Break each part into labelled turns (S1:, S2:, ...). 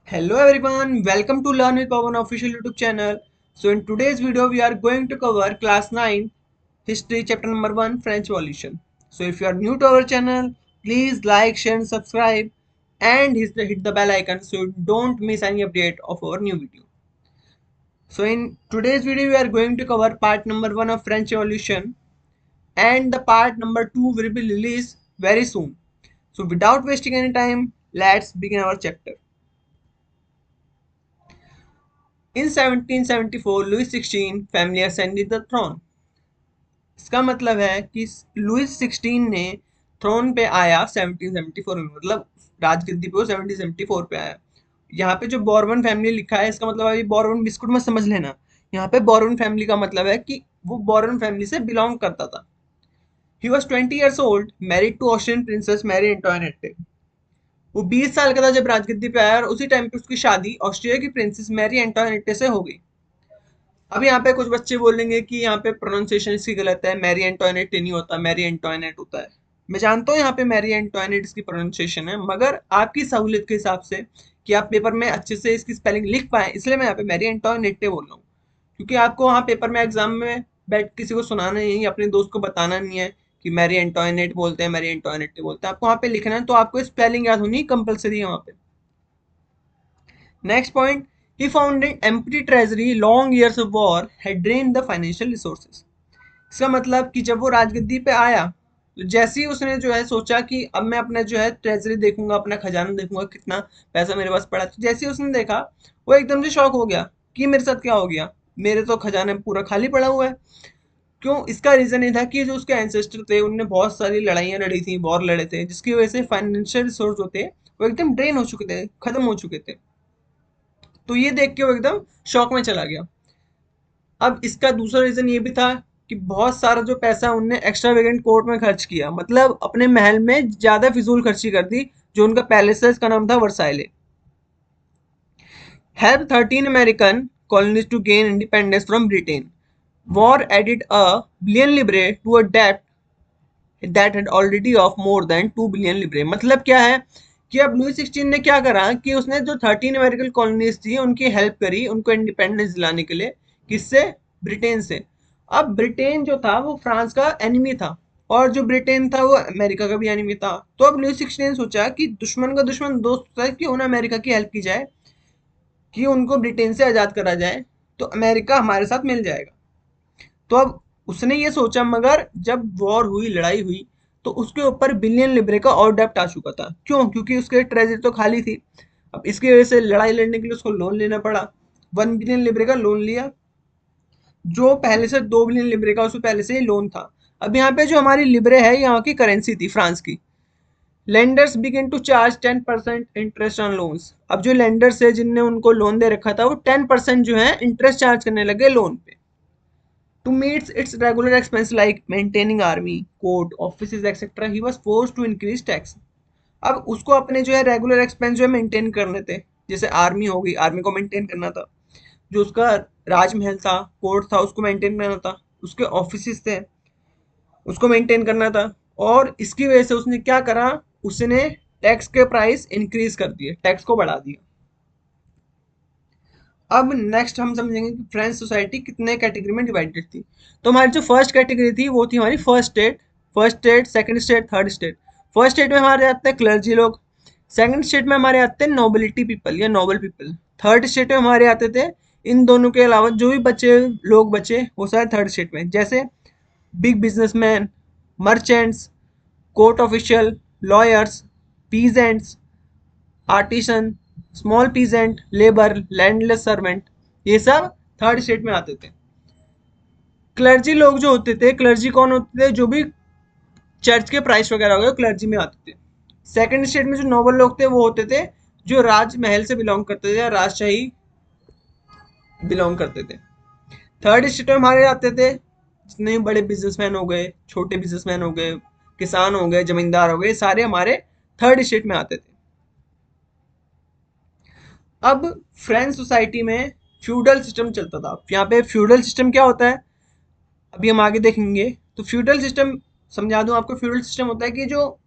S1: Hello everyone, welcome to Learn with Pawan official YouTube channel. So in today's video we are going to cover class 9 history chapter number 1 French Revolution. So if you are new to our channel, please like, share and subscribe and hit the bell icon so you don't miss any update of our new video. So in today's video we are going to cover part number 1 of French Revolution and the part number 2 will be released very soon. So without wasting any time, let's begin our chapter. In 1774, Louis XVI family ascended the throne. इसका मतलब है कि Louis 16 ने throne पे आया 1774 में, मतलब राजगद्दी पे वो 1774 पे आया। यहाँ पे जो बॉर्बन फैमिली लिखा है इसका मतलब अभी बॉर्बन बिस्कुट मत समझ लेना। यहाँ पे बॉर्बन फैमिली का मतलब है कि वो बॉर्बन फैमिली से बिलोंग करता था। He was 20 years old, married to Austrian princess Marie Antoinette. वो 20 साल का था जब राजगद्दी पे आया और उसी टाइम पे उसकी शादी ऑस्ट्रिया की प्रिंसेस मैरी एंटोइनेट से हो गई। अब यहाँ पे कुछ बच्चे बोलेंगे कि यहाँ पे प्रोनाउंसिएशन इसकी गलत है, मैरी एंटोइनेट नहीं होता, मैरी एंटोइनेट होता है। मैं जानता हूँ यहाँ पे मैरी एंटोइनेट इसकी प्रोनाउंसिएशन है, मगर आपकी सहूलियत के हिसाब से कि आप पेपर में अच्छे से इसकी स्पेलिंग लिख पाए, इसलिए मैं यहाँ पे मैरी एंटोइनेट बोल रहा हूँ। क्योंकि आपको वहाँ पेपर में एग्जाम में बैठ किसी को सुनाना नहीं है, अपने दोस्त को बताना नहीं है कि मैरी एंटोइनेट बोलते हैं, मैरी एंटोइनेट बोलते हैं। आपको वहाँ पे लिखना है, तो आपको स्पेलिंग याद होनी कंपलसरी है वहाँ पे। Next point, he found an empty treasury. Long years of war had drained the financial resources. इसका मतलब कि जब वो राजगद्दी पे आया तो जैसे ही उसने जो है सोचा कि अब मैं अपना जो है ट्रेजरी देखूंगा, अपना खजाना देखूंगा कितना पैसा मेरे पास पड़ा, तो जैसे ही उसने देखा वो एकदम से शॉक हो गया कि मेरे साथ क्या हो गया, मेरे तो खजाना पूरा खाली पड़ा हुआ है। क्यों? इसका रीजन ये था कि जो उसके एंसेस्टर थे उनने बहुत सारी लड़ाइयाँ लड़ी थी, वॉर लड़े थे, जिसकी वजह से फाइनेंशियल रिसोर्स होते वो एकदम ड्रेन हो चुके थे, खत्म हो चुके थे। तो ये देख के वो एकदम शॉक में चला गया। अब इसका दूसरा रीजन ये भी था कि बहुत सारा जो पैसा उनने एक्स्ट्रा वेगेंट कोर्ट में खर्च किया, मतलब अपने महल में ज्यादा फिजूल खर्ची कर दी। जो उनका पैलेस है इसका नाम था Versailles. Help 13 American colonies to gain independence from Britain. War added a billion लिब्रे to a debt that had already of more than 2 billion लिब्रे। मतलब क्या है कि अब लुई 16 ने क्या करा कि उसने जो 13 अमेरिकन कॉलोनीज थी उनकी हेल्प करी उनको इंडिपेंडेंस दिलाने के लिए। किससे? ब्रिटेन से। अब ब्रिटेन जो था वो फ्रांस का एनिमी था और जो ब्रिटेन था वो अमेरिका का भी एनिमी था। तो अब लुई 16 ने सोचा कि दुश्मन का दुश्मन दोस्त होता है, क्यों ना अमेरिका की हेल्प की जाए कि उनको ब्रिटेन से आज़ाद करा जाए, तो अमेरिका हमारे साथ मिल जाएगा। तो अब उसने ये सोचा, मगर जब वॉर हुई, लड़ाई हुई, तो उसके ऊपर बिलियन लिब्रे का और डेप्ट आ चुका था। क्यों? क्योंकि उसके ट्रेजरी तो खाली थी। अब इसकी वजह से लड़ाई लड़ने के लिए उसको लोन लेना पड़ा। 1 बिलियन लिब्रे का लोन लिया, जो पहले से 2 बिलियन लिब्रे का उसको पहले से ही लोन था। अब यहाँ पे जो हमारी लिब्रे है यहाँ की करेंसी थी फ्रांस की। Lenders begin to charge 10% interest on loans. अब जो लेंडर्स है जिनने उनको लोन दे रखा था वो 10% जो है इंटरेस्ट चार्ज करने लगे लोन पे। To meet its regular expense like maintaining army, court, offices, etc., he was forced to increase tax. अब उसको अपने जो है रेगुलर एक्सपेंस जो है मेंटेन करने थे। जैसे आर्मी हो गई, आर्मी को मेंटेन करना था। जो उसका राजमहल था, कोर्ट था, उसको मेंटेन करना था। उसके ऑफिसेस थे, उसको मेंटेन करना था। और इसकी वजह से उसने क्या करा, उसने टैक्स के प्राइस इंक्रीज कर दिए, टैक्स को बढ़ा दिया। अब नेक्स्ट हम समझेंगे कि फ्रेंच सोसाइटी कितने कैटेगरी में डिवाइडेड थी। तो हमारी जो फर्स्ट कैटेगरी थी वो थी हमारी first state, second state, third state. First state में हमारे आते हैं क्लर्जी लोग। सेकंड स्टेट में हमारे आते हैं नोबिलिटी पीपल या नोबल पीपल। थर्ड स्टेट में हमारे आते थे इन दोनों के अलावा जो भी बचे लोग बचे वो सारे थर्ड स्टेट में, जैसे big businessman, merchants, court official, lawyers, peasants, artisan, small peasant, labour, landless servant, ये सब थर्ड स्टेट में आते थे। क्लर्जी लोग जो होते थे, क्लर्जी कौन होते थे? जो भी चर्च के प्राइस वगैरह हो गए क्लर्जी में आते थे। सेकंड स्टेट में जो नोबल लोग थे वो होते थे जो राजमहल से बिलोंग करते थे या राजशाही बिलोंग करते थे। थर्ड स्टेट में हमारे आते थे जितने बड़े बिजनेसमैन हो गए, छोटे बिजनेसमैन हो गए, किसान हो गए, जमींदार हो गए, सारे हमारे थर्ड स्टेट में आते थे। अब फ्रेंच सोसाइटी में फ्यूडल सिस्टम चलता था। यहाँ पे फ्यूडल सिस्टम क्या होता है अभी हम आगे देखेंगे। तो फ्यूडल सिस्टम समझा दूं आपको। फ्यूडल सिस्टम होता है कि जो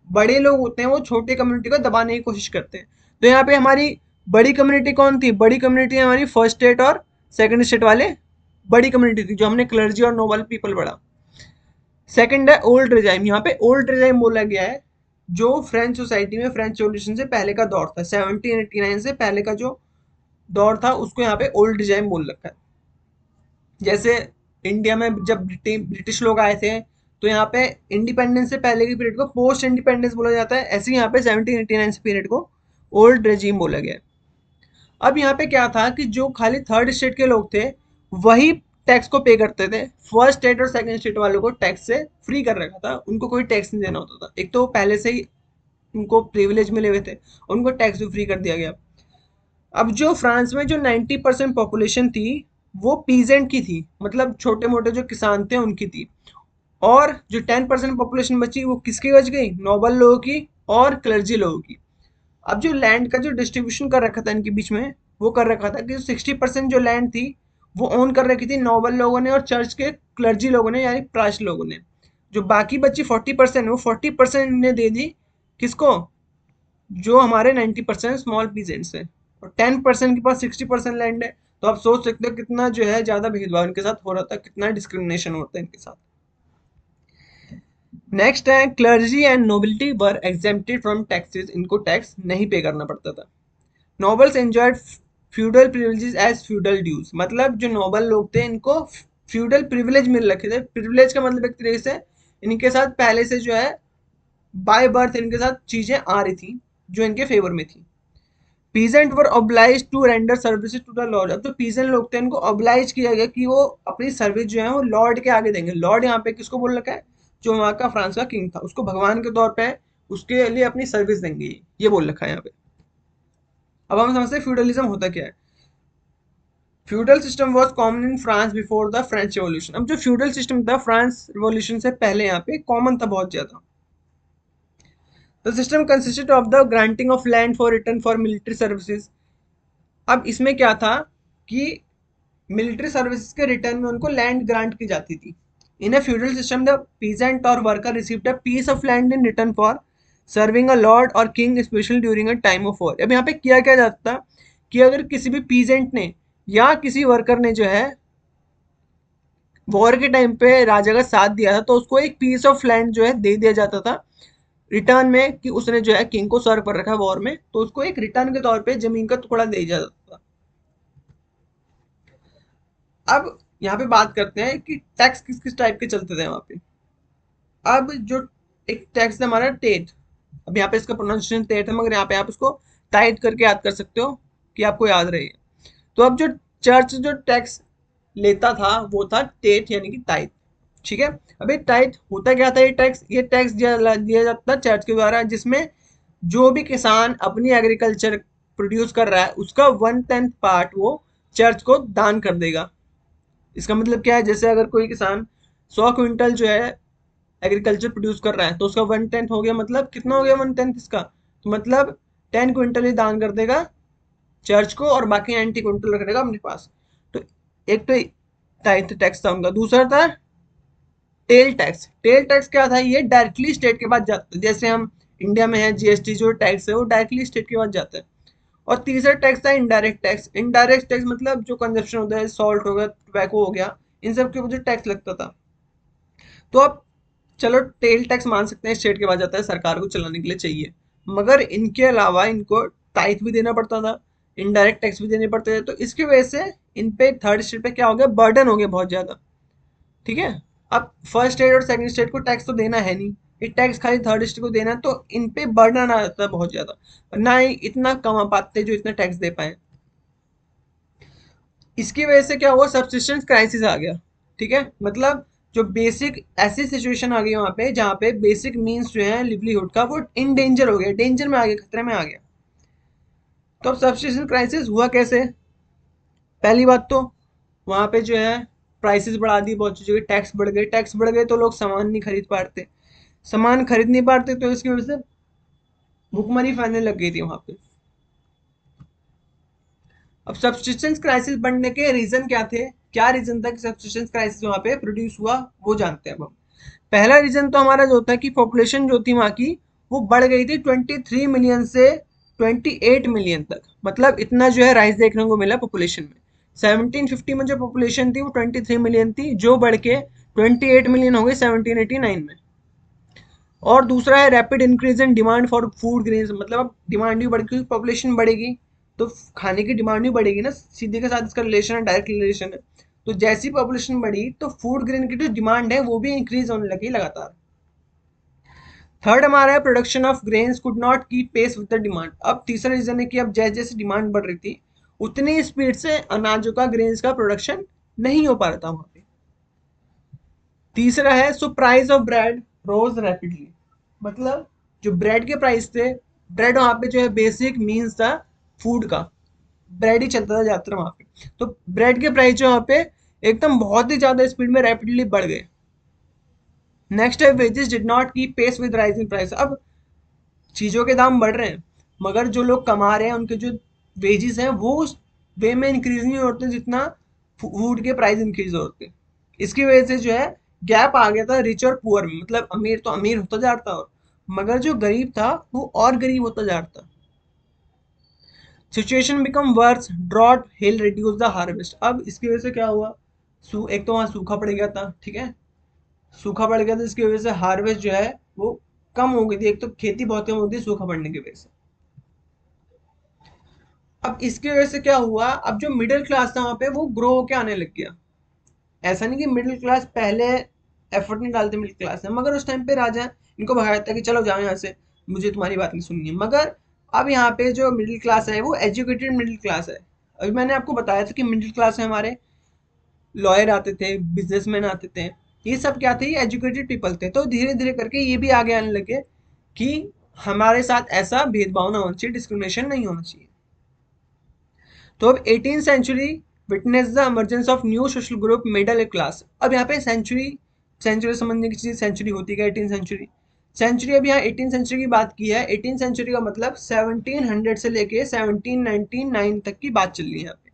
S1: बड़े लोग होते हैं वो छोटे कम्युनिटी को दबाने की कोशिश करते हैं। तो यहाँ पे हमारी बड़ी कम्युनिटी कौन थी? बड़ी कम्युनिटी हमारी फर्स्ट स्टेट और सेकंड स्टेट वाले बड़ी कम्युनिटी थी, जो हमने क्लर्जी और नोबल पीपल पढ़ा। सेकंड है ओल्ड रिजाइम। यहाँ पे ओल्ड रिजाइम बोला गया है जो फ्रेंच सोसाइटी में फ्रेंच रेवोल्यूशन से पहले का दौर था, 1789 से पहले का जो दौर था उसको यहाँ पे ओल्ड रिजाइम बोल रखा है। जैसे इंडिया में जब ब्रिटिश लोग आए थे तो यहाँ पे इंडिपेंडेंस से पहले की पीरियड को पोस्ट इंडिपेंडेंस बोला जाता है, ऐसे ही यहाँ पे 1789 से पीरियड को ओल्ड रेजिम बोला गया है। अब यहाँ पे क्या था कि जो खाली थर्ड स्टेट के लोग थे वही टैक्स को पे करते थे, फर्स्ट स्टेट और सेकंड स्टेट वालों को टैक्स से फ्री कर रखा था, उनको कोई टैक्स नहीं देना होता था। एक तो पहले से ही उनको प्रिविलेज मिले हुए थे, उनको टैक्स भी फ्री कर दिया गया। अब जो फ्रांस में जो 90% पॉपुलेशन थी वो पीजेंट की थी, मतलब छोटे मोटे जो किसान थे उनकी थी, और जो 10% पॉपुलेशन बची वो किसकी बच गई? नोबल लोगों की और क्लर्जी लोगों की। अब जो लैंड का जो डिस्ट्रीब्यूशन कर रखा था इनके बीच में, वो कर रखा था कि 60% जो लैंड थी वो ओन कर रखी थी नोबल लोगों ने और चर्च के क्लर्जी लोगों ने, यानी प्राश लोगों ने। जो बाकी बची 40%, वो 40% ने दे दी किसको? जो हमारे 90% स्मॉल पीजेंट्स हैं, और 10% के पास 60% लैंड है। तो आप सोच सकते हो कितना जो है ज्यादा भेदभाव इनके साथ हो रहा था, कितना डिस्क्रिमिनेशन होता है इनके साथ। नेक्स्ट है clergy and nobility were exempted from taxes, इनको टैक्स नहीं पे करना पड़ता था। Nobles enjoyed feudal privileges as feudal dues, मतलब जो नोबल लोग थे इनको फ्यूडल प्रिविलेज मिल रखे थे। प्रिविलेज का मतलब एक तरीके से इनके साथ पहले से जो है बाय बर्थ इनके साथ चीजें आ रही थी जो इनके फेवर में थी। Peasant were obliged to render services to the lord, अब तो पीजेंट लोग थे इनको ऑब्लाइज किया गया कि वो अपनी सर्विस जो है वो लॉर्ड के आगे देंगे। लॉर्ड यहाँ पे किसको बोल रखा है? जो वहाँ का फ्रांस का किंग था उसको भगवान के तौर पे उसके लिए अपनी सर्विस देंगे, ये बोल रखा है यहाँ पे। अब हम समझते हैं फ्यूडलिज्म होता क्या है। Feudal system was common in France before the French revolution. अब जो फ्यूडल सिस्टम था फ्रांस रिवॉल्यूशन से पहले यहाँ पे कॉमन था बहुत ज्यादा। The system consisted of the granting of land for return for military services. अब इसमें क्या था कि मिलिट्री सर्विसेज के रिटर्न में उनको लैंड ग्रांट की जाती थी। In a feudal system the peasant और worker received a piece of land in return for serving a lord और king special during a time of war. अब यहाँ पे किया क्या जाता था कि अगर किसी भी पीजेंट ने या किसी वर्कर ने जो है वॉर के टाइम पे राजा का साथ दिया था तो उसको एक पीस ऑफ लैंड जो है दे दिया जाता था रिटर्न में, कि उसने जो है किंग को सर्व कर रखा है वॉर में, तो उसको एक रिटर्न के तौर पे जमीन का टुकड़ा दे दिया जाता था। अब यहाँ पे बात करते हैं कि टैक्स किस किस टाइप के चलते थे वहां पे। अब जो एक टैक्स है हमारा टेट, अब यहाँ पे इसका प्रोनाउंसिएशन टेट है मगर यहाँ पे आप इसको टाइट करके याद कर सकते हो कि आपको याद रहे। तो अब जो चर्च जो टैक्स लेता था वो था टेट यानी कि टाइट। ठीक है। अभी टाइट होता क्या था? ये टैक्स दिया जाता था चर्च के द्वारा, जिसमें जो भी किसान अपनी एग्रीकल्चर प्रोड्यूस कर रहा है उसका 1/10 पार्ट वो चर्च को दान कर देगा। इसका मतलब क्या है? जैसे अगर कोई किसान 100 क्विंटल जो है एग्रीकल्चर प्रोड्यूस कर रहा है तो उसका 1/10 हो गया, मतलब कितना हो गया 1/10 इसका? तो मतलब 10 क्विंटल ही दान कर देगा चर्च को और बाकी 90 क्विंटल रख देगा अपने पास। तो एक तो टाइथ टैक्स था उनका। दूसरा था टेल टैक्स। टेल टैक्स क्या था? ये डायरेक्टली स्टेट के पास जाता है, जैसे हम इंडिया में है जीएसटी जो टैक्स है वो डायरेक्टली स्टेट के पास जाता है। और तीसरा टैक्स था इनडायरेक्ट टैक्स। इनडायरेक्ट टैक्स मतलब जो कंजप्शन होता है, सॉल्ट हो गया, टोबैको हो गया, इन सब के ऊपर जो टैक्स लगता था। तो अब चलो टेल टैक्स मान सकते हैं स्टेट के पास जाता है, सरकार को चलाने के लिए चाहिए, मगर इनके अलावा इनको टाइथ भी देना पड़ता था, इनडायरेक्ट टैक्स भी देने पड़ते थे। तो इसकी वजह से इन पे थर्ड स्टेट पे क्या हो गया? बर्डन हो गया बहुत ज्यादा। ठीक है। अब फर्स्ट स्टेट और सेकंड स्टेट को टैक्स तो देना है नहीं, ये टैक्स खाली थर्ड स्टेट को देना है, तो इन पे बर्डन आ जाता है बहुत ज्यादा, ना ही इतना कमा पाते जो इतना टैक्स दे पाए। इसकी वजह से क्या हुआ? सब्सिस्टेंस क्राइसिस आ गया। ठीक है। मतलब जो बेसिक ऐसी सिचुएशन आ गई वहां पे जहाँ पे बेसिक मीन्स जो है लिवलीहुड का वो इन डेंजर हो गया, डेंजर में आ गया, खतरे में आ गया। तो अब सब्सिस्टेंस क्राइसिस हुआ कैसे? पहली बात तो वहां पे जो है प्राइसेस बढ़ा दी बहुत चीजों के, टैक्स बढ़ गए, टैक्स बढ़ गए तो लोग सामान नहीं खरीद पाते, सामान खरीद नहीं पाते तो इसकी वजह से भुखमरी फैलने लग गई थी वहां पे। अब सब्सिस्टेंस क्राइसिस बढ़ने के रीजन क्या थे? क्या रीजन था कि सब्सिस्टेंस क्राइसिस वहां पे प्रोड्यूस हुआ, वो जानते हैं अब हम। पहला रीजन तो हमारा जो था कि पॉपुलेशन जो थी वहां की वो बढ़ गई थी 23 मिलियन से 28 मिलियन तक, मतलब इतना जो है राइज देखने को मिला पॉपुलेशन में। 1750 में जो पॉपुलेशन थी वो 23 मिलियन थी, जो बढ़ के 28 मिलियन हो गई 1789 में। और दूसरा है rapid increase in demand for food grains, मतलब अब डिमांड भी बढ़ गई, पॉपुलेशन बढ़ेगी तो खाने की डिमांड भी बढ़ेगी ना, सीधे के साथ इसका रिलेशन है, डायरेक्ट रिलेशन है। तो जैसी पॉपुलेशन बढ़ी तो फूड ग्रेन की जो डिमांड है वो भी इंक्रीज होने लगी लगातार। थर्ड हमारा है production of grains could not keep pace with the demand. अब तीसरा रीजन है कि अब जैसे जैसे डिमांड बढ़ रही थी उतनी स्पीड से अनाजों का ग्रेन्स का प्रोडक्शन नहीं हो पा रहा था वहां पे। तीसरा है so price of bread rose rapidly, मतलब जो ब्रेड के प्राइस थे, ब्रेड वहां पे जो है बेसिक मीन्स था फूड का, ब्रेड ही चलता था ज्यादातर वहां पे, तो ब्रेड के प्राइस जो वहां पे एकदम बहुत ही ज्यादा स्पीड में रैपिडली बढ़ गए। नेक्स्ट है wages did not keep pace with rising price. अब चीजों के दाम बढ़ रहे हैं मगर जो लोग कमा रहे हैं उनके जो वेजेस हैं वो उस वे में इंक्रीज नहीं होते जितना फूड के प्राइस इंक्रीज होते। इसकी वजह से जो है गैप आ गया था रिच और पुअर में, मतलब अमीर तो अमीर होता जा रहा था और मगर जो गरीब था वो और गरीब होता जा रहा था। Situation become worse, drought hail reduce the harvest. अब इसकी वजह से क्या हुआ, एक तो वहां सूखा पड़ गया था, ठीक है, सूखा पड़ गया था इसकी वजह से हार्वेस्ट जो है वो कम हो गई थी, एक तो खेती बहुत कम होती है सूखा पड़ने की वजह से। अब इसकी वजह से क्या हुआ, अब जो मिडिल क्लास था वहां पे वो ग्रो होके आने लग गया। ऐसा नहीं कि मिडिल क्लास पहले एफर्ट नहीं डालते मिडिल क्लास में, मगर उस टाइम पे राजा इनको भगाया था कि चलो जाओ यहाँ से, मुझे तुम्हारी बात नहीं सुननी है। मगर अब यहाँ पे जो मिडिल क्लास है वो एजुकेटेड मिडिल क्लास है। अभी मैंने आपको बताया था कि मिडिल क्लास में हमारे लॉयर आते थे, बिजनेसमैन आते थे, ये सब क्या थे, ये एजुकेटेड पीपल थे। तो धीरे धीरे करके ये भी आगे आने लगे कि हमारे साथ ऐसा भेदभाव ना होना चाहिए, डिस्क्रिमिनेशन नहीं होना चाहिए। तो अब 18th century witness the emergence of new social group middle class. अब यहाँ पे सेंचुरी, सेंचुरी समझने की चीज सेंचुरी होती है, 18 सेंचुरी, सेंचुरी अब यहाँ 18 सेंचुरी की बात की है। 18 सेंचुरी का मतलब 1700 से लेके 1799 तक की बात चल रही है यहाँ पे,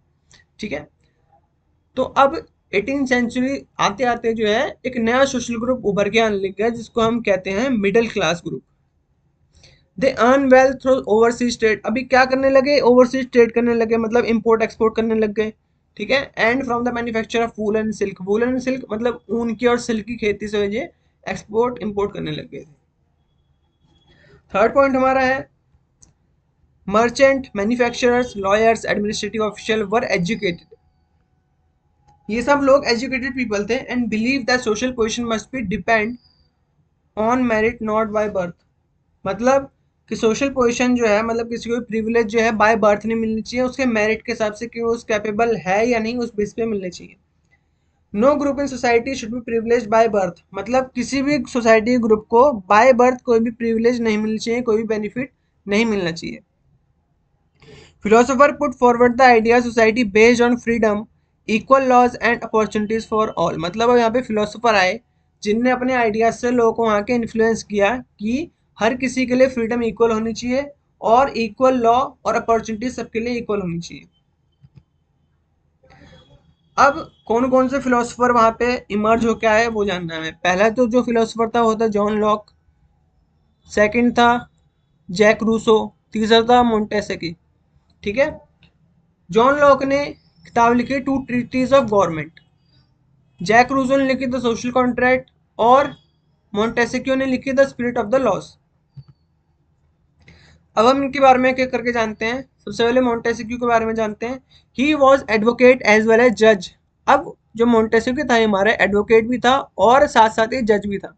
S1: ठीक है। तो अब 18 सेंचुरी आते आते जो है एक नया सोशल ग्रुप उभर के आने लग गया जिसको हम कहते हैं middle class group. They earn wealth through overseas trade. अभी क्या करने लगे, ओवरसीज ट्रेड करने लगे, मतलब इंपोर्ट एक्सपोर्ट करने लग गए, ठीक है। And from the manufacture of woollen and silk, woollen and silk मतलब ऊन की और सिल्क की खेती से ये एक्सपोर्ट इंपोर्ट करने लग गए थे। थर्ड पॉइंट हमारा है merchant, manufacturers, lawyers, administrative official were educated. ये सब लोग एजुकेटेड पीपल थे and believe that social position must be depend on merit not by birth. मतलब कि सोशल पोजीशन जो है, मतलब किसी को प्रिविलेज जो है बाय बर्थ नहीं मिलनी चाहिए, उसके मेरिट के हिसाब से कि वो उस कैपेबल है या नहीं उस बेस पे मिलनी चाहिए। No group in society should be privilege by birth, मतलब किसी भी सोसाइटी ग्रुप को बाय बर्थ कोई भी प्रिविलेज नहीं मिलनी चाहिए, कोई भी बेनिफिट नहीं मिलना चाहिए। Philosopher put forward the idea society based on freedom, equal laws and opportunities for all. मतलब यहाँ पे फिलोसोफर आए जिनने अपने आइडियाज से लोगों को वहाँ के इन्फ्लुएंस किया कि हर किसी के लिए फ्रीडम इक्वल होनी चाहिए और इक्वल लॉ और अपॉर्चुनिटीज सबके लिए इक्वल होनी चाहिए। अब कौन कौन से फिलोसोफर वहां पे इमर्ज होके आए वो जानना है। पहला तो जो फिलोसोफर था वो था जॉन लॉक, सेकंड था जैक रूसो, तीसरा था मोंटेस्क्यू, ठीक है। जॉन लॉक ने किताब लिखी two treatises of government, Jacques Rousseau ने लिखी द सोशल कॉन्ट्रैक्ट और मोंटेस्क्यू ने लिखी the spirit of the laws. अब हम इनके बारे में क्या करके जानते हैं। सबसे पहले मोंटेस्क्यू के बारे में जानते हैं। He was advocate as well as जज। अब जो मोंटेस्क्यू था हमारा एडवोकेट भी था और साथ साथ ही जज भी था।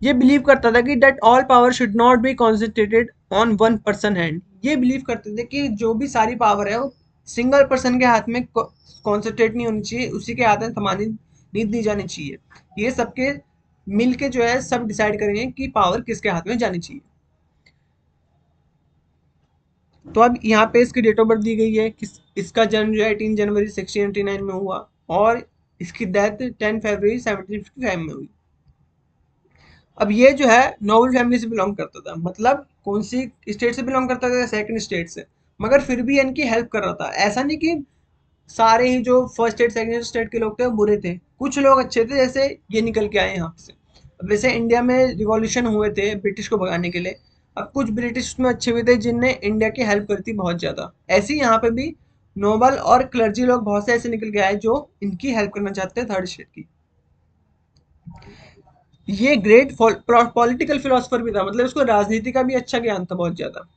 S1: ये बिलीव करता था कि that all power should not be concentrated on one person hand. ये बिलीव करते थे कि जो भी सारी पावर है वो सिंगल पर्सन के हाथ में कॉन्सेंट्रेट नहीं होनी चाहिए, उसी के हाथ में थमानी नहीं दी जानी चाहिए। ये सबके मिल के जो है सब डिसाइड करेंगे कि पावर किसके हाथ में जानी चाहिए। तो अब यहाँ पे इसकी डेट ऑफ बर्थ दी गई है कि इसका जन्म जो है 18 जनवरी 1689 में हुआ और इसकी डेथ 10 फरवरी 1755 में हुई। अब ये जो है नोबल फैमिली से बिलोंग करता था, मतलब कौन सी स्टेट से बिलोंग करता था, सेकंड स्टेट से, मगर फिर भी इनकी हेल्प कर रहा था। ऐसा नहीं कि सारे ही जो फर्स्ट स्टेट सेकंड स्टेट के लोग थे वो बुरे थे, कुछ लोग अच्छे थे, जैसे ये निकल के आए यहाँ से। अब वैसे इंडिया में रिवॉल्यूशन हुए थे ब्रिटिश को भगाने के लिए, अब कुछ ब्रिटिश उसमें अच्छे भी थे जिनने इंडिया की हेल्प करी थी बहुत ज्यादा। ऐसे ही यहाँ पे भी नोबल और क्लर्जी लोग बहुत से ऐसे निकल के आए जो इनकी हेल्प करना चाहते हैं थर्ड स्टेट की। ये ग्रेट पॉलिटिकल फिलोसफर भी था, मतलब इसको राजनीति का भी अच्छा ज्ञान था बहुत ज्यादा।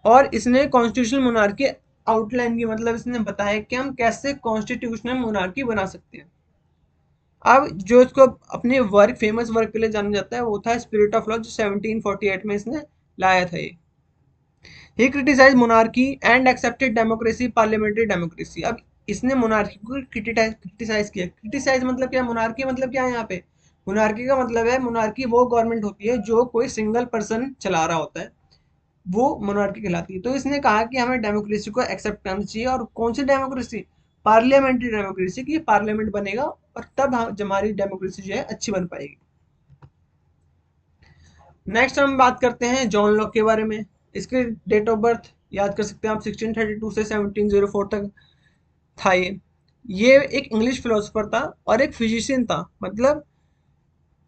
S1: और इसने कॉन्स्टिट्यूशनल मोनार्की आउटलाइन की, मतलब इसने बताया कि हम कैसे कॉन्स्टिट्यूशनल मोनार्की बना सकते हैं। अब जो इसको अपने वर्क, फेमस वर्क के लिए जाना जाता है वो था स्पिरिट ऑफ लॉ, जो 1748 में इसने लाया था ये। He criticise monarchy and accepted democracy, parliamentary democracy. अब इसने मोनार्की को क्रिटिसाइज किया। क्रिटिसाइज मतलब क्या, मोनार्की मतलब क्या है यहाँ पे? मोनार्की का मतलब है, मोनार्की वो गवर्नमेंट होती है जो कोई सिंगल पर्सन चला रहा होता है, वो मोनार्की कहलाती है। तो इसने कहा कि हमें डेमोक्रेसी को एक्सेप्ट करना चाहिए। और कौन सी डेमोक्रेसी? पार्लियामेंट्री डेमोक्रेसी, की पार्लियामेंट बनेगा और तब हमारी डेमोक्रेसी जो है अच्छी बन पाएगी। नेक्स्ट हम बात करते हैं जॉन लॉक के बारे में। इसके डेट ऑफ बर्थ याद कर सकते हैं आप, 1632 से 1704 तक था ये एक इंग्लिश फिलोसोफर था और एक फिजिशियन था, मतलब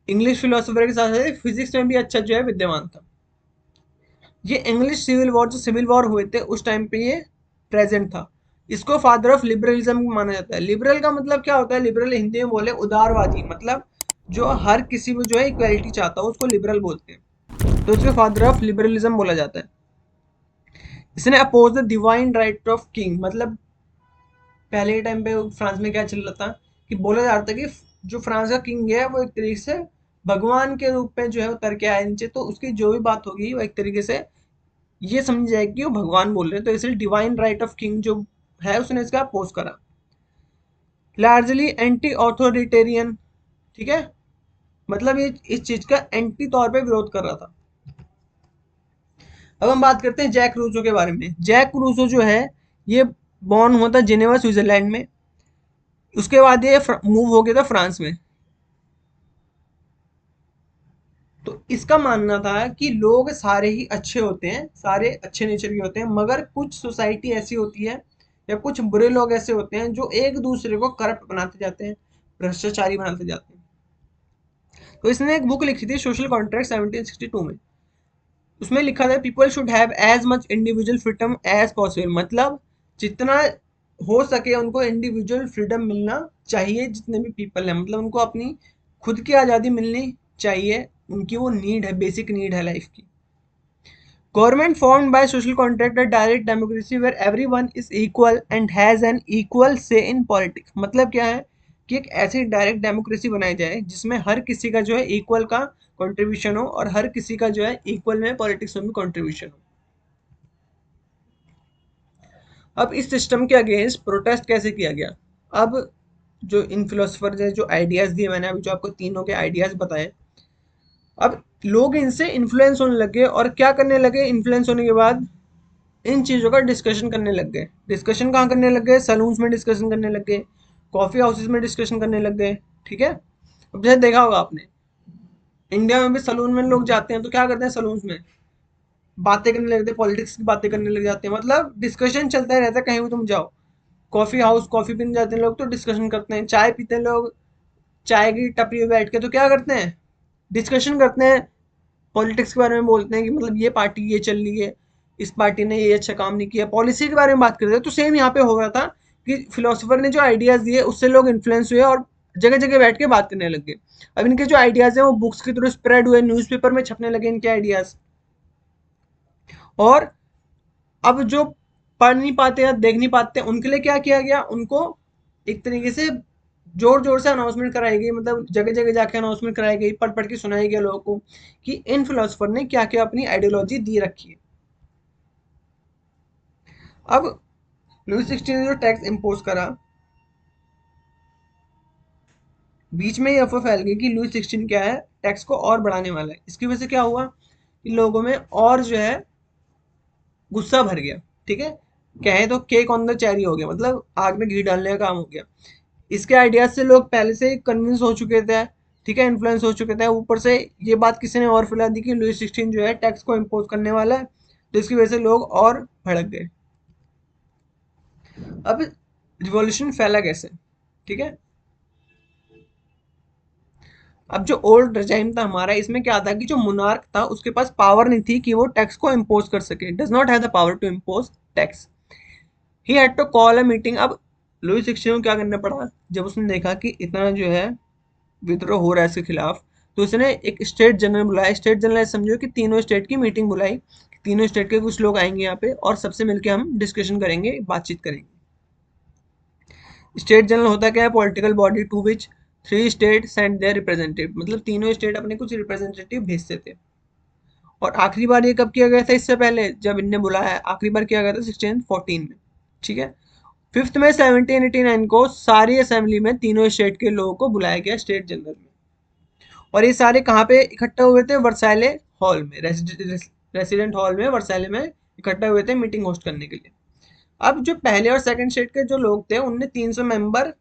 S1: इंग्लिश फिलोसोफर के साथ साथ फिजिक्स में भी अच्छा जो है विद्यमान था। ये इंग्लिश सिविल वॉर, जो सिविल वॉर हुए थे उस टाइम पे ये प्रेजेंट था। इसको फादर ऑफ लिबरलिज्म माना जाता है। लिबरल का मतलब क्या होता है? लिबरल हिंदी में बोले उदारवादी, मतलब जो हर किसी में जो है इक्वलिटी चाहता हो उसको लिबरल बोलते हैं। तो इसको फादर ऑफ लिबरलिज्म बोला जाता है। इसने oppose the divine right of king, मतलब पहले के टाइम पे फ्रांस में क्या चल रहा था कि बोला जा रहा था कि जो फ्रांस का किंग है वो एक तरीके से भगवान के रूप में जो है उतर के आए नीचे, तो उसकी जो भी बात होगी वो एक तरीके से ये समझ जाएगी कि वो भगवान बोल रहे हैं। तो इसलिए डिवाइन राइट ऑफ किंग जो है उसने इसका अपोज करा। लार्जली एंटी ऑथोरिटेरियन, ठीक है, मतलब ये इस चीज का एंटी तौर पे विरोध कर रहा था। अब हम बात करते हैं जैक रूसो के बारे में। जैक रूसो जो है ये बॉर्न हुआ था जिनेवा स्विट्जरलैंड में। उसके बाद ये मूव हो गया था फ्रांस में। तो इसका मानना था कि लोग सारे ही अच्छे होते हैं, सारे अच्छे नेचर के होते हैं, मगर कुछ सोसाइटी ऐसी होती है या कुछ बुरे लोग ऐसे होते हैं जो एक दूसरे को करप्ट बनाते जाते हैं, भ्रष्टाचारी बनाते जाते हैं। तो इसने एक बुक लिखी थी सोशल कॉन्ट्रैक्ट 1762 में। उसमें लिखा था people should have as much individual freedom as possible, मतलब जितना हो सके उनको इंडिविजुअल फ्रीडम मिलना चाहिए। जितने भी पीपल हैं मतलब उनको अपनी खुद की आज़ादी मिलनी चाहिए, उनकी वो नीड है, बेसिक नीड है लाइफ की। Government formed by social contract, direct democracy where everyone is equal and has an equal say in politics. मतलब क्या है कि एक ऐसी डायरेक्ट डेमोक्रेसी बनाई जाए जिसमें हर किसी का जो है इक्वल का कंट्रीब्यूशन हो और हर किसी का जो है इक्वल में पॉलिटिक्स में भी कंट्रीब्यूशन हो। अब इस सिस्टम के अगेंस्ट प्रोटेस्ट कैसे किया गया? अब जो इन फिलोसफर ने जो आइडियाज दिए, मैंने अभी जो आपको तीनों के आइडियाज बताए, अब लोग इनसे इन्फ्लुएंस होने लगे और क्या करने लगे, इन्फ्लुएंस होने के बाद इन चीज़ों का डिस्कशन करने लग गए। डिस्कशन कहाँ करने लग गए? सलून्स में डिस्कशन करने लग गए, कॉफ़ी हाउसेज में डिस्कशन करने लग गए, ठीक है। अब जैसे देखा होगा आपने, इंडिया में भी सलून में लोग जाते हैं तो क्या करते हैं, सलून्स में बातें करने लगते हैं, पॉलिटिक्स की बातें करने लग जाते हैं, मतलब डिस्कशन चलता ही रहता है कहीं भी तुम जाओ। कॉफ़ी हाउस, कॉफ़ी पीने जाते हैं लोग तो डिस्कशन करते हैं। चाय पीते हैं लोग, चाय की टपरी में बैठ के तो क्या करते हैं, डिस्कशन करते हैं, पॉलिटिक्स के बारे में बोलते हैं कि मतलब ये पार्टी ये चल रही है, इस पार्टी ने ये अच्छा काम नहीं किया, पॉलिसी के बारे में बात करते हैं। तो सेम यहाँ पे हो रहा था कि फिलोसोफर ने जो आइडियाज दिए उससे लोग इन्फ्लुएंस हुए और जगह जगह बैठ के बात करने लगे। अब इनके जो आइडियाज हैं वो बुक्स की तरह स्प्रेड हुए, न्यूज़पेपर में छपने लगे इनके आइडियाज। और अब जो पढ़ नहीं पाते या देख नहीं पाते उनके लिए क्या किया गया, उनको एक तरीके से जोर जोर से अनाउंसमेंट कराई गई, मतलब जगह जगह जाके अनाउंसमेंट कराई गई, पढ़ पढ़ के सुनाई गया लोगों को कि इन फिलोसोफर ने क्या क्या अपनी आइडियोलॉजी दी रखी है। अब लुई 16 ने जो टैक्स इम्पोज करा, बीच में ये अफवाह फैल गई कि लुई 16 क्या है, टैक्स को और बढ़ाने वाला है। इसकी वजह से क्या हुआ कि लोगों में और जो है गुस्सा भर गया, ठीक है। कहे तो केक ऑन द चेरी हो गया, मतलब आग में घी डालने का काम हो गया। इसके आइडियाज से लोग पहले से ही कन्विंस हो चुके थे, ठीक है, इन्फ्लुएंस हो चुके थे। ऊपर से ये बात किसी ने और फैला दी कि लुई 16 जो है टैक्स को इम्पोज करने वाला है, तो इसकी वजह से लोग और भड़क गए। अब रिवॉल्यूशन फैला कैसे, ठीक है। अब जो ओल्ड रेजाइम था हमारा, इसमें क्या था कि जो मोनार्क था उसके पास पावर नहीं थी कि वो टैक्स को इम्पोज कर सके, does not have the power to impose tax. He had to call a meeting. अब लुई 16 को क्या करना पड़ा, जब उसने देखा कि इतना जो है विद्रोह हो रहा है इसके खिलाफ, तो उसने एक स्टेट जनरल बुलाया। स्टेट जनरल समझो कि तीनों स्टेट की मीटिंग बुलाई, तीनों स्टेट के कुछ लोग आएंगे यहाँ पे और सबसे मिलके हम डिस्कशन करेंगे, बातचीत करेंगे। स्टेट जनरल होता क्या है, political body to which three state send their representative, मतलब तीनों स्टेट अपने कुछ रिप्रेजेंटेटिव भेजते थे। और आखिरी बार ये कब किया गया था, इससे पहले जब इनने बुलाया आखिरी बार किया गया था 1614 में। ठीक है। 5 मई 1789 को सारी असेंबली में तीनों स्टेट के लोगों को बुलाया गया स्टेट जनरल में। और ये सारे कहाँ पे इकट्ठा हुए थे, वर्साइले हॉल में, रेसिडेंट हॉल में वर्साइले में इकट्ठा हुए थे मीटिंग होस्ट करने के लिए। अब जो पहले और सेकंड स्टेट के जो लोग थे उनने 300 मेंबर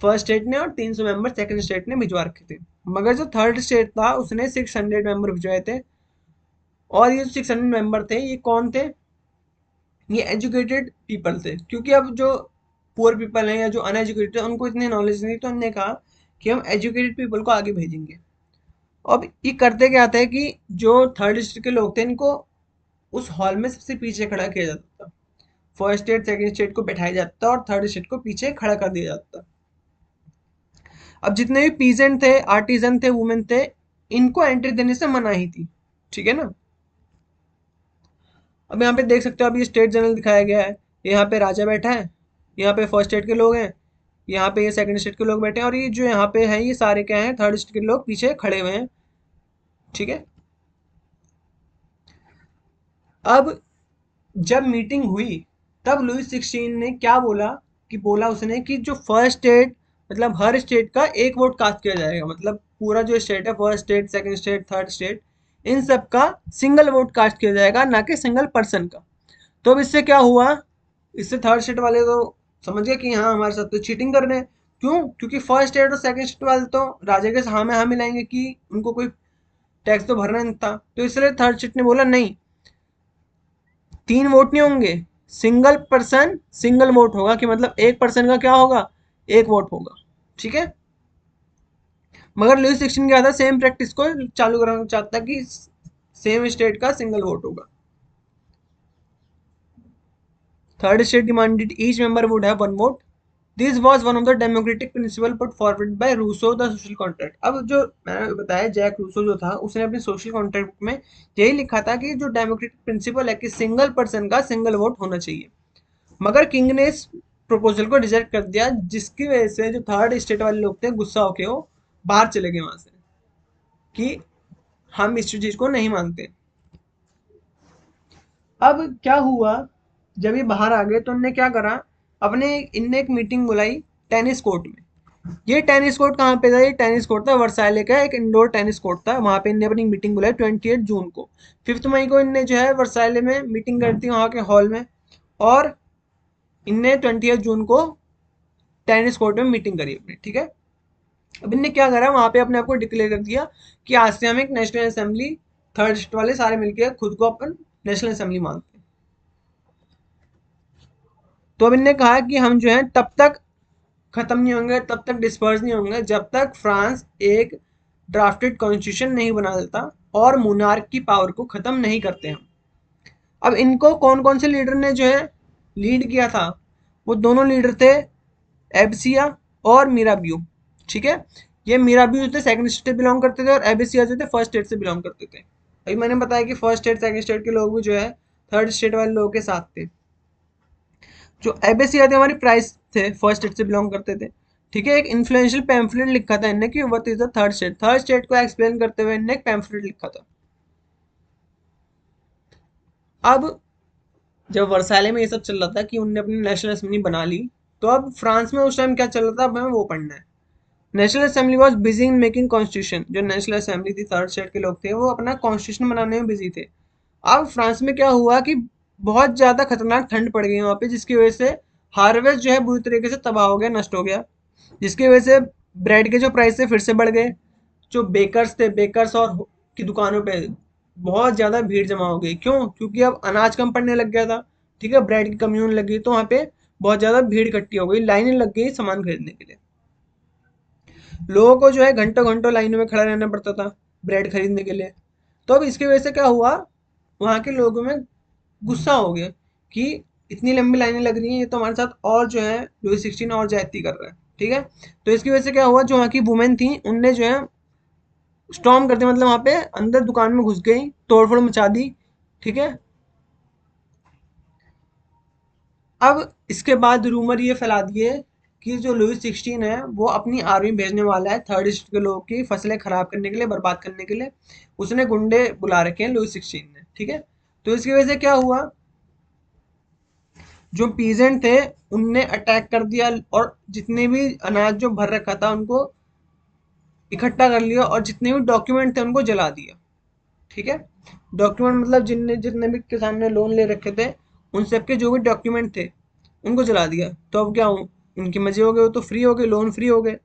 S1: फर्स्ट स्टेट ने और 300 मेंबर सेकंड स्टेट ने भिजवा रखे थे। मगर जो थर्ड स्टेट था उसने 600 मेंबर भिजवाए थे। और ये 600 मेंबर थे, ये कौन थे, ये एजुकेटेड पीपल थे। क्योंकि अब जो पुअर पीपल हैं या जो अनएजुकेटेड है उनको इतनी नॉलेज नहीं, तो उन्होंने कहा कि हम एजुकेटेड पीपल को आगे भेजेंगे। अब ये करते क्या था कि जो थर्ड स्टेट के लोग थे इनको उस हॉल में सबसे पीछे खड़ा किया जाता था। फर्स्ट स्टेट सेकंड स्टेट को बैठाया जाता और थर्ड स्टेट को पीछे खड़ा कर दिया जाता। अब जितने भी पीजेंट थे, आर्टिजन थे, वुमेन थे, इनको एंट्री देने से मनाही थी। ठीक है ना। अब यहाँ पे देख सकते हो, अब ये स्टेट जनरल दिखाया गया है, यहाँ पे राजा बैठा है, यहाँ पे फर्स्ट स्टेट के लोग हैं, यहाँ पे ये सेकंड स्टेट के लोग बैठे हैं, और ये जो यहाँ पे है ये सारे क्या हैं, थर्ड स्टेट के लोग पीछे खड़े हुए हैं। ठीक है। अब जब मीटिंग हुई तब लुई 16 ने क्या बोला, कि बोला उसने कि जो फर्स्ट स्टेट, मतलब हर स्टेट का एक वोट कास्ट किया जाएगा, मतलब पूरा जो स्टेट है, first state second state third state, इन सब का सिंगल वोट कास्ट किया जाएगा, ना कि सिंगल पर्सन का। तो अब इससे क्या हुआ, इससे थर्ड स्टेट वाले तो समझ गए कि हाँ हमारे साथ तो चीटिंग कर रहे हैं। क्यों, क्योंकि फर्स्ट स्टेट और सेकंड स्टेट वाले तो राजा के हाँ में हाँ मिलाएंगे कि उनको कोई टैक्स तो भरना नहीं था, तो इसलिए थर्ड स्टेट ने बोला नहीं, 3 वोट नहीं होंगे, सिंगल पर्सन सिंगल वोट होगा, कि मतलब एक पर्सन का क्या होगा, एक वोट होगा। ठीक है। मगर लुई 16 क्या था, सेम प्रैक्टिस को चालू करना चाहता कि सेम स्टेट का सिंगल वोट होगा। Third state demanded each member would have 1 vote. This was one of the democratic principle put forward by Rousseau the social contract. अब जो मैंने बताया, जैक रूसो जो था उसने अपने सोशल कॉन्ट्रैक्ट में यही लिखा था कि जो डेमोक्रेटिक प्रिंसिपल है कि सिंगल पर्सन का सिंगल वोट होना चाहिए। मगर किंग ने इस प्रपोजल को रिजेक्ट कर दिया, जिसकी वजह से जो थर्ड स्टेट वाले लोग थे गुस्सा होके वो बाहर चले गए वहां से, कि हम इस चीज को नहीं मानते। अब क्या हुआ, जब ये बाहर आ गए तो उनने क्या करा, अपने इनने एक मीटिंग बुलाई टेनिस कोर्ट में। ये टेनिस कोर्ट कहाँ पे था, ये टेनिस कोर्ट था वर्साइले का, एक इंडोर टेनिस कोर्ट था, वहां पे इनने अपनी मीटिंग बुलाई 28 जून को। 5 मई को इनने जो है वर्साइले में मीटिंग कर दी वहां के हॉल में, और इनने 28 जून को टेनिस कोर्ट में मीटिंग करी अपनी। ठीक है। अब इनने क्या करा, वहां पे अपने आप को डिक्लेयर कर दिया कि आज से हम एक नेशनल असेंबली, थर्ड स्टेट वाले सारे मिलकर खुद को अपन नेशनल असेंबली मानते हैं। तो अब इनने कहा कि हम जो है तब तक खत्म नहीं होंगे, तब तक डिस्पर्स नहीं होंगे, जब तक फ्रांस एक ड्राफ्टेड कॉन्स्टिट्यूशन नहीं बना देता और मोनार्क की पावर को खत्म नहीं करते हम। अब इनको कौन कौन से लीडर ने जो है लीड किया था, वो दोनों लीडर थे एबसिया और मीराबियो। ठीक है। ये मीराबियो जो थे सेकंड स्टेट से बिलोंग करते थे और एबसिया जो थे फर्स्ट स्टेट से बिलोंग करते थे। अभी मैंने बताया कि फर्स्ट स्टेट सेकंड स्टेट के लोग भी जो है थर्ड स्टेट वाले लोगों के साथ थे। जो एबीसी थे हमारी प्राइस थे, फर्स्ट स्टेट से बिलोंग करते थे। ठीक है। एक इन्फ्लुएंशियल पैम्फलेट लिखा था इनने कि what is the third state, third state को एक्सप्लेन करते हुए इनने एक पैम्फलेट लिखा था। अब जब वर्साइले में ये सब चल रहा था कि उनने अपनी नेशनल असेंबली बना ली, तो अब फ्रांस में उस टाइम क्या चल रहा था, अब हमें वो पढ़ना है। National assembly was busy in making constitution. जो नेशनल असेंबली थी थर्ड स्टेट के लोग थे वो अपना कॉन्स्टिट्यूशन बनाने में बिजी थे। अब फ्रांस में क्या हुआ कि बहुत ज्यादा खतरनाक ठंड पड़ गई वहां पे, जिसकी वजह से हार्वेस्ट जो है बुरी तरीके से तबाह हो गया, नष्ट हो गया, जिसकी वजह से ब्रेड के जो प्राइस थे फिर से बढ़ गए। जो बेकर्स थे, बेकर्स और की दुकानों पे बहुत ज्यादा भीड़ जमा हो गई। क्यों, क्योंकि अब अनाज कम पड़ने लग गया था। ठीक है। ब्रेड की कमी होने लगी, तो वहां पे बहुत ज्यादा भीड़ इकट्ठी हो गई, लाइनें लग गई सामान खरीदने के लिए। लोगों को जो है घंटों घंटों लाइनों में खड़ा रहना पड़ता था ब्रेड खरीदने के लिए। तो अब इसकी वजह से क्या हुआ, वहाँ के लोगों में गुस्सा हो गया कि इतनी लंबी लाइनें लग रही हैं, ये तो हमारे साथ और जो है लुई 16 और ज्यादती कर रहा है। ठीक है, तो इसकी वजह से क्या हुआ, जो वहाँ की वुमेन थी उनने जो है स्टॉर्म करते, मतलब वहाँ पे अंदर दुकान में घुस गई, तोड़फोड़ मचा दी। ठीक है, अब इसके बाद रूमर ये फैला दिए कि जो लुई 16 है वो अपनी आर्मी भेजने वाला है थर्ड स्टेट के लोगों की फसलें खराब करने के लिए, बर्बाद करने के लिए। उसने गुंडे बुला रखे हैं लुई 16 ने। ठीक है, तो इसकी वजह से क्या हुआ, जो पीजेंट थे उनने अटैक कर दिया और जितने भी अनाज जो भर रखा था उनको इकट्ठा कर लिया और जितने भी डॉक्यूमेंट थे उनको जला दिया। ठीक है, डॉक्यूमेंट मतलब जिनने जितने भी किसान ने लोन ले रखे थे उन सबके जो भी डॉक्यूमेंट थे उनको जला दिया। तो अब क्या हो, उनके मजे हो गए, वो तो फ्री हो गए, लोन फ्री हो गए।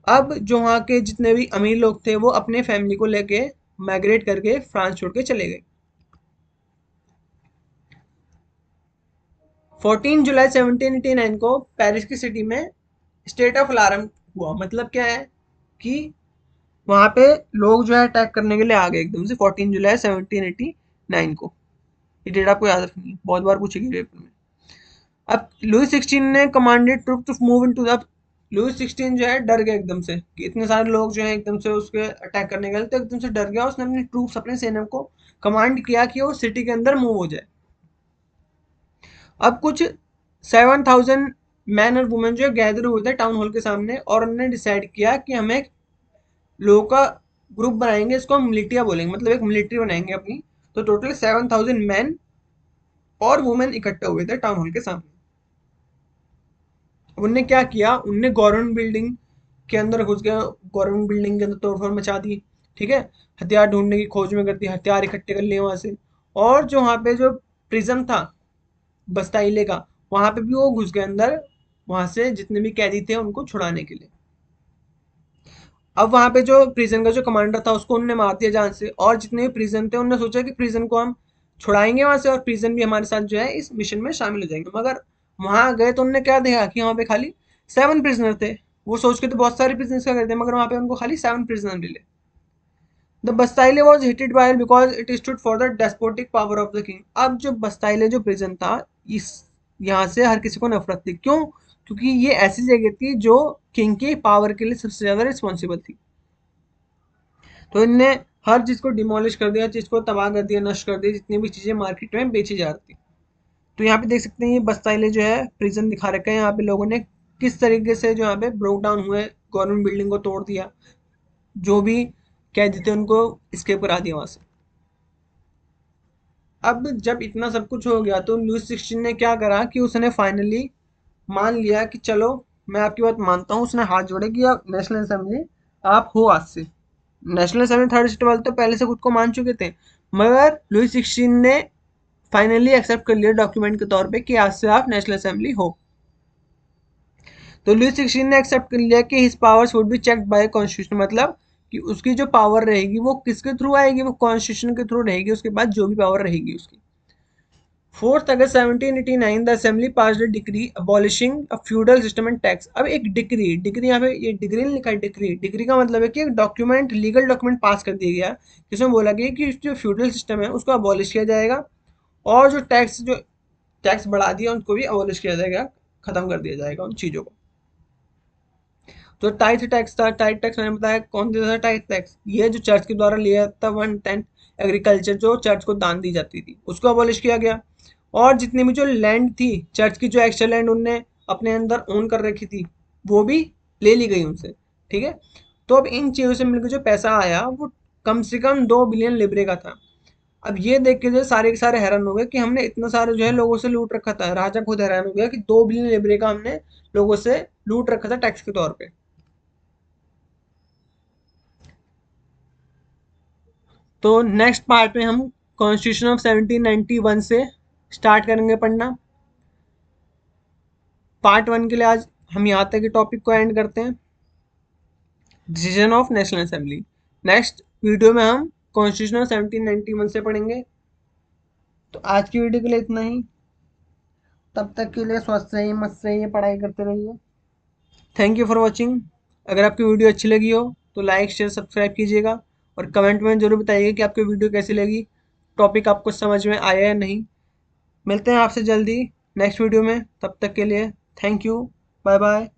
S1: अब जो वहाँ के जितने भी अमीर लोग थे वो अपने फैमिली को लेके माइग्रेट करके फ्रांस छोड़ के चले गए। 14 जुलाई 1789 को पेरिस की सिटी में स्टेट ऑफ अलार्म हुआ। मतलब क्या है कि वहां पे लोग जो है अटैक करने के लिए आ गए एकदम से 14 जुलाई 1789 को। ये डेट आपको याद रखनी है, बहुत बार पूछेगी पेपर में। अब लुई 16 ने commanded troop to move into the, Louis 16 जो है डर गया एकदम से कि इतने सारे लोग जो है एकदम से उसके अटैक करने गए, तो एकदम से डर गया। उसने अपनी ट्रूप्स, अपने सेना को कमांड किया कि वो सिटी के अंदर मूव हो जाए। अब कुछ 7,000 मैन और वुमेन जो गैदर हुए थे टाउन हॉल के सामने और उन्होंने डिसाइड किया कि हम एक लोगों का ग्रुप बनाएंगे, इसको हम मिलिटिया बोलेंगे, मतलब एक मिलिट्री बनाएंगे अपनी। तो टोटल 7,000 मैन और वुमेन इकट्ठे हुए थे टाउन हॉल के सामने। उनने क्या किया, उनने गवर्नमेंट बिल्डिंग के अंदर घुस गया, गवर्नमेंट बिल्डिंग के अंदर तोड़फोड़ मचा दी। ठीक है, हथियार ढूंढने की खोज में कर दी, हथियार इकट्ठे कर लिए वहां से। और जो वहां पे जो प्रिजन था बस्ताइले का, वहां पे भी वो घुस गए अंदर, वहां से जितने भी कैदी थे उनको छुड़ाने के लिए। अब वहां पे जो प्रिजन का जो कमांडर था उसको उनने मार दिया जान से, और जितने भी प्रिजन थे उन्होंने सोचा कि प्रिजन को हम छुड़ाएंगे वहां से और प्रिजन भी हमारे साथ जो है इस मिशन में शामिल हो जाएंगे। मगर वहां गए तो उन्होंने क्या देखा कि वहां पे खाली 7 प्रिजनर थे। वो सोच के तो बहुत सारे प्रिजनर्स का करते, मगर वहां पे उनको खाली 7 प्रिजनर मिले। The Bastille was hated by because it stood for the despotic power of the king. अब जो बस्ताइले जो प्रिजन था, इस यहाँ से हर किसी को नफरत थी। क्यों? क्योंकि ये ऐसी जगह थी जो किंग की पावर के लिए सबसे ज्यादा रिस्पॉन्सिबल थी। तो इनने हर चीज को डिमोलिश कर दिया, चीज को तबाह कर दिया, नष्ट कर दिया, जितनी भी चीजें मार्केट में बेची जा रही थी। तो यहाँ पे देख सकते हैं ये बस्ताइले जो है प्रिजन दिखा रखा है, यहाँ पे लोगों ने किस तरीके से जो यहाँ पे ब्रोक डाउन हुए, गवर्नमेंट बिल्डिंग को तोड़ दिया, जो भी कैदी थे उनको स्केप करा दिया वहां से। अब जब इतना सब कुछ हो गया तो लुई 16 ने क्या करा कि उसने फाइनली मान लिया कि चलो मैं आपकी बात मानता हूँ। उसने हाथ जोड़े कि आप नेशनल असेंबली आप हो आज से। नेशनल असेंबली थर्ड स्टेट वाले तो पहले से खुद को मान चुके थे, मगर लुई 16 ने फाइनली एक्सेप्ट कर लिया डॉक्यूमेंट के तौर पे कि आज से आप नेशनल असेंबली हो। तो लुई 16 ने एक्सेप्ट कर लिया कि his powers would be checked by constitution, मतलब कि उसकी जो पावर रहेगी वो किसके थ्रू आएगी, वो कॉन्स्टिट्यूशन के थ्रू रहेगी। उसके बाद जो भी पावर रहेगी उसकी। 4 अगस्त 1789 the assembly passed a decree abolishing a feudal system and tax. अब एक डिक्री, डिक्री यहाँ पे ये डिग्री नहीं लिखा है, डिक्री, डिग्री का मतलब है कि एक डॉक्यूमेंट, लीगल डॉक्यूमेंट पास कर दिया गया जिसमें बोला गया कि जो फ्यूडल सिस्टम है उसको अबॉलिश किया जाएगा और जो टैक्स बढ़ा दिया उनको भी अबॉलिश किया जाएगा, खत्म कर दिया जाएगा उन चीजों को। तो टाइथ टैक्स था, टाइथ टैक्स मैंने बताया कौन देता था, टाइथ टैक्स ये जो चर्च के द्वारा लिया जाता था 1/10 एग्रीकल्चर जो चर्च को दान दी जाती थी उसको अबॉलिश किया गया। और जितनी भी जो लैंड थी चर्च की, जो एक्स्ट्रा लैंड उनने अपने अंदर ओन कर रखी थी वो भी ले ली गई उनसे। ठीक है, तो अब इन चीजों से मिलकर जो पैसा आया वो कम से कम 2 बिलियन लिब्रे का था। अब ये देख के जो सारे के सारे हैरान हो गए कि हमने इतना सारे जो है लोगों से लूट रखा था। राजा खुद हैरान हो गया कि 2 बिलियन लिब्रे का हमने लोगों से लूट रखा था टैक्स के तौर पे। तो नेक्स्ट पार्ट में हम कॉन्स्टिट्यूशन ऑफ 1791 से स्टार्ट करेंगे पढ़ना। पार्ट 1 के लिए आज हम यहाँ तक के टॉपिक को एंड करते हैं, decision of national assembly. Next video में हम कॉन्स्टिट्यूशन ऑफ 1791 से पढ़ेंगे। तो आज की वीडियो के लिए इतना ही। तब तक के लिए स्वस्थ रहिए, मस्त रहिए, पढ़ाई करते रहिए। Thank you for watching. अगर आपकी वीडियो अच्छी लगी हो तो लाइक शेयर सब्सक्राइब कीजिएगा और कमेंट में जरूर बताइएगा कि आपकी वीडियो कैसी लगी, टॉपिक आपको समझ में आया या नहीं। मिलते हैं आपसे जल्दी नेक्स्ट वीडियो में, तब तक के लिए थैंक यू, बाय बाय।